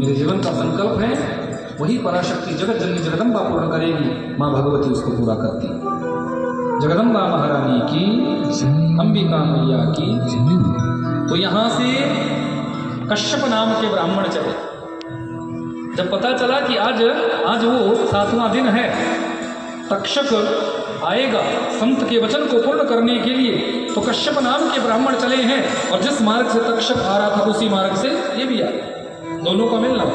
मेरे जीवन का संकल्प है वही पराशक्ति जगत जननी जगदम्बा पूर्ण करेगी, माँ भगवती उसको पूरा करती। जगदम्बा महारानी की, अंबिका मैया की। तो यहाँ से कश्यप नाम के ब्राह्मण चले। जब पता चला कि आज वो 7वां दिन है, तक्षक आएगा संत के वचन को पूर्ण करने के लिए, तो कश्यप नाम के ब्राह्मण चले हैं और जिस मार्ग से तक्षक आ रहा था उसी मार्ग से ये भी आए, दोनों का मिलना।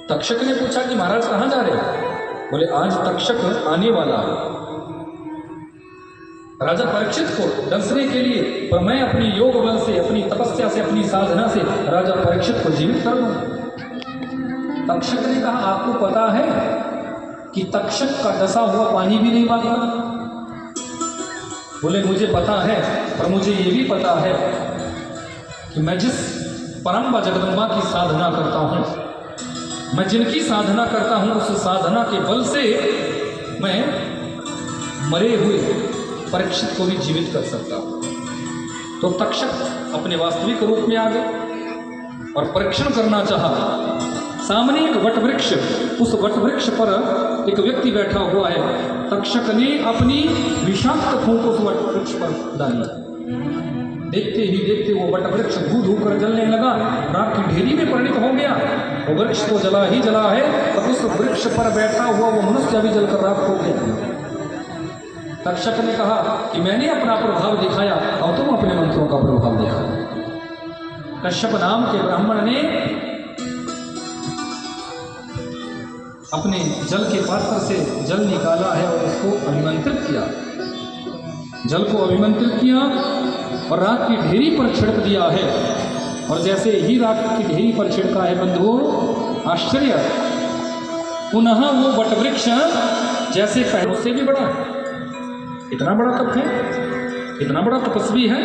तक्षक ने पूछा कि महाराज कहाँ जा रहे हैं? बोले आज तक्षक आने वाला है राजा परीक्षित को दर्शने के लिए, पर मैं अपनी योग बल से, अपनी तपस्या से, अपनी साधना से राजा परीक्षित को जीवित कर दूंगा। तक्षक ने कहा आपको पता है कि तक्षक का डसा हुआ पानी भी नहीं मांगता? बोले मुझे पता है, पर मुझे ये भी पता है कि मैं जिस परम्बा जगदम्बा की साधना करता हूँ, मैं जिनकी साधना करता हूँ, उस साधना के बल से मैं मरे हुए परीक्षित को भी जीवित कर सकता हूँ। तो तक्षक अपने वास्तविक रूप में आ गए और परीक्षण करना चाहा। सामने एक वट वृक्ष, उस वट वृक्ष पर एक व्यक्ति बैठा हुआ है। तक्षक ने अपनी विषाक्त फूंक उस वट वृक्ष पर डाली। देखते ही देखते वो वट वृक्ष धू कर जलने लगा, राख की ढेरी में परिणित हो गया। वो वृक्ष तो जला ही जला है, और उस वृक्ष पर बैठा हुआ वो मनुष्य भी जलकर राख हो गया। तक्षक ने कहा कि मैंने अपना प्रभाव दिखाया और तुम अपने मंत्रों का प्रभाव दिखाया। कश्यप नाम के ब्राह्मण ने अपने जल के पात्र से जल निकाला है और उसको अभिमंत्रित किया। जल को अभिमंत्रित किया और राख की ढेरी पर छिड़क दिया है। और जैसे ही राख की ढेरी पर छिड़का है बंधुओं, आश्चर्य, पुनः वो वटवृक्ष जैसे पहले उससे भी बड़ा है। इतना बड़ा तप है, इतना बड़ा तपस्वी है,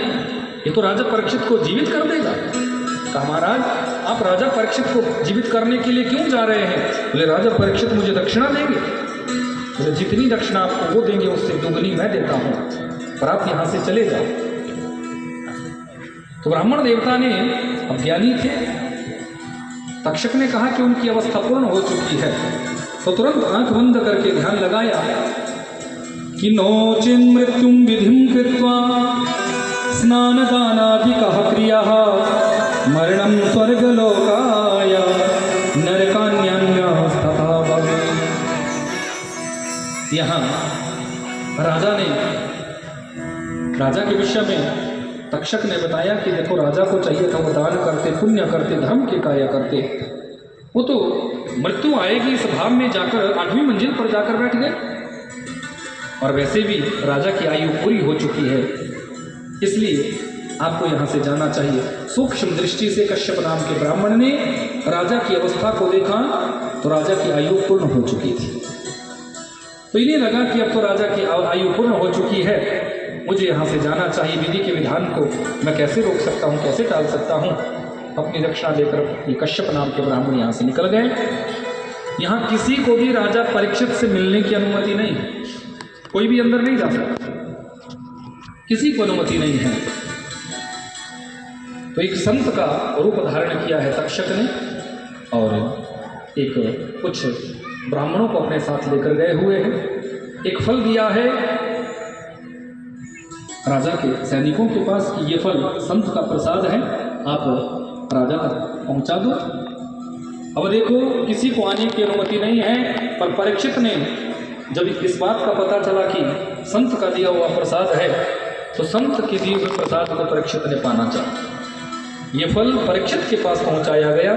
ये तो राजा परीक्षित को जीवित कर देगा। कहा महाराज आप राजा परीक्षित को जीवित करने के लिए क्यों जा रहे हैं? बोले राजा परीक्षित मुझे दक्षिणा देंगे। बोले जितनी दक्षिणा आपको वो देंगे उससे दुगनी मैं देता हूँ, पर आप यहाँ से चले जाओ। तो ब्राह्मण देवता ने, अब ज्ञानी थे, तक्षक ने कहा कि उनकी अवस्था पूर्ण हो चुकी है, तो तुरंत आंख बंद करके ध्यान लगाया कि नोचिन मृत्युम विधिम कृत्वा स्नान दानादिकः क्रियाः मरणं स्वर्गलोकाय नरकान्यस्तथा भवेत्। यहाँ राजा के विषय में तक्षक ने बताया कि देखो राजा को चाहिए था वो दान करते, पुण्य करते, धर्म के कार्य करते, वो तो मृत्यु आएगी इस भाव में जाकर 8वीं मंजिल पर जाकर बैठ गए। और वैसे भी राजा की आयु पूरी हो चुकी है, इसलिए आपको यहाँ से जाना चाहिए। सूक्ष्म दृष्टि से कश्यप नाम के ब्राह्मण ने राजा की अवस्था को देखा तो राजा की आयु पूर्ण हो चुकी थी। तो इन्हें लगा कि अब तो राजा की आयु पूर्ण हो चुकी है, मुझे यहाँ से जाना चाहिए। विधि के विधान को मैं कैसे रोक सकता हूँ, कैसे टाल सकता हूँ? अपनी रक्षा देकर ये कश्यप नाम के ब्राह्मण यहाँ से निकल गए। यहाँ किसी को भी राजा परीक्षित से मिलने की अनुमति नहीं, कोई भी अंदर नहीं जा सकता, किसी को अनुमति नहीं है। तो एक संत का रूप धारण किया है तक्षक ने, और एक कुछ ब्राह्मणों को अपने साथ लेकर गए हुए हैं। एक फल दिया है राजा के सैनिकों के पास कि ये फल संत का प्रसाद है, आप राजा तक पहुंचा दो। अब देखो किसी को आने की अनुमति नहीं है, पर परीक्षित ने जब इस बात का पता चला कि संत का दिया हुआ प्रसाद है, तो संत के दिए हुए प्रसाद को परीक्षित ने पाना चाहा। ये फल परीक्षित के पास पहुंचाया गया।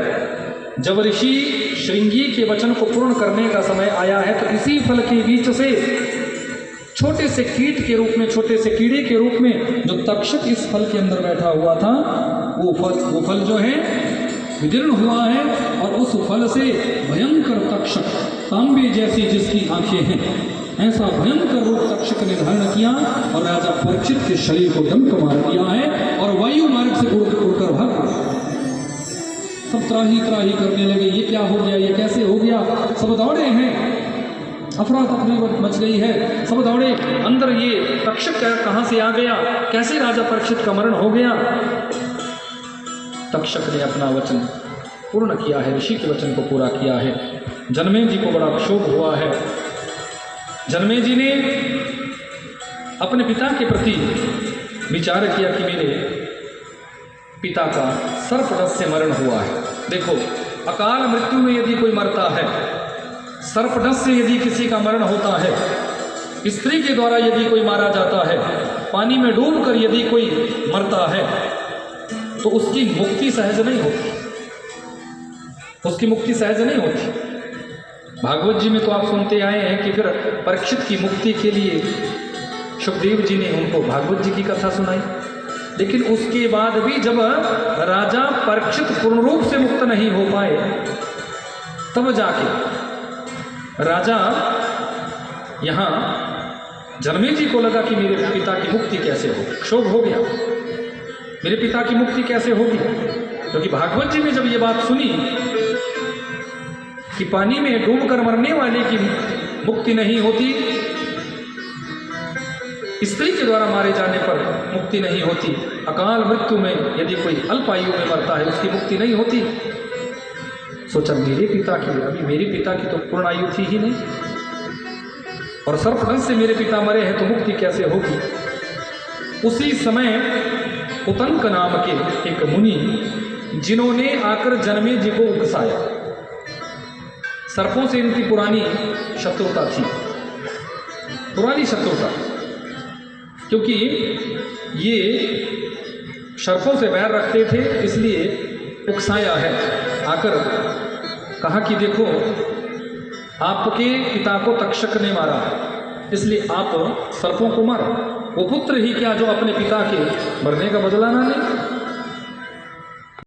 जब ऋषि श्रृंगी के वचन को पूर्ण करने का समय आया है, तो इसी फल के बीच से छोटे से कीट के रूप में, छोटे से कीड़े के रूप में जो तक्षक इस फल के अंदर बैठा हुआ था, वो फल जो है विदीर्ण हुआ है, और उस फल से भयंकर तक्षक, तांबे जैसी जिसकी आंखें हैं, ऐसा भयंकर रूप तक्षक ने धारण किया और राजा परीक्षित के शरीर को डंक मार दिया है और वायु मार्ग से उड़कर भाग गया। सब त्राही त्राही करने लगे, ये क्या हो गया, ये कैसे हो गया? सब दौड़े हैं, अफरा तफरी मच गई है, सब दौड़े अंदर, ये तक्षक कहाँ से आ गया, कैसे राजा परीक्षित का मरण हो गया? तक्षक ने अपना वचन पूर्ण किया है, ऋषि के वचन को पूरा किया है। जनमेजय जी को बड़ा क्षोभ हुआ है। जनमेजय जी ने अपने पिता के प्रति विचार किया कि मेरे पिता का सर्पदंश से मरण हुआ है। देखो, अकाल मृत्यु में यदि कोई मरता है, सर्पदंश से यदि किसी का मरण होता है, स्त्री के द्वारा यदि कोई मारा जाता है, पानी में डूबकर यदि कोई मरता है, तो उसकी मुक्ति सहज नहीं होती, उसकी मुक्ति सहज नहीं होती। भागवत जी में तो आप सुनते आए हैं कि फिर परीक्षित की मुक्ति के लिए सुखदेव जी ने उनको भागवत जी की कथा सुनाई। लेकिन उसके बाद भी जब राजा परीक्षित पूर्ण रूप से मुक्त नहीं हो पाए, तब जाके राजा यहाँ जनमेजय जी को लगा कि मेरे पिता की मुक्ति कैसे हो, क्षोभ हो गया, मेरे पिता की मुक्ति कैसे होगी। क्योंकि भागवत जी में जब ये बात सुनी कि पानी में डूबकर मरने वाले की मुक्ति नहीं होती, स्त्री के द्वारा मारे जाने पर मुक्ति नहीं होती, अकाल मृत्यु में यदि कोई अल्पायु में मरता है उसकी मुक्ति नहीं होती, सोचा मेरे पिता की, अभी मेरे पिता की तो पूर्ण आयु थी ही नहीं, और सर्पदंश से मेरे पिता मरे हैं तो मुक्ति कैसे होगी। उसी समय उतंक नाम के एक मुनि, जिन्होंने आकर जनमेजय जी को उकसाया, सर्पों से इनकी पुरानी शत्रुता थी, पुरानी शत्रुता, क्योंकि ये सर्पों से बैर रखते थे, इसलिए उकसाया है। आकर कहा कि देखो, आपके पिता को तक्षक ने मारा, इसलिए आप सर्पों को मारो। वो पुत्र ही क्या जो अपने पिता के मरने का बदला ना ले।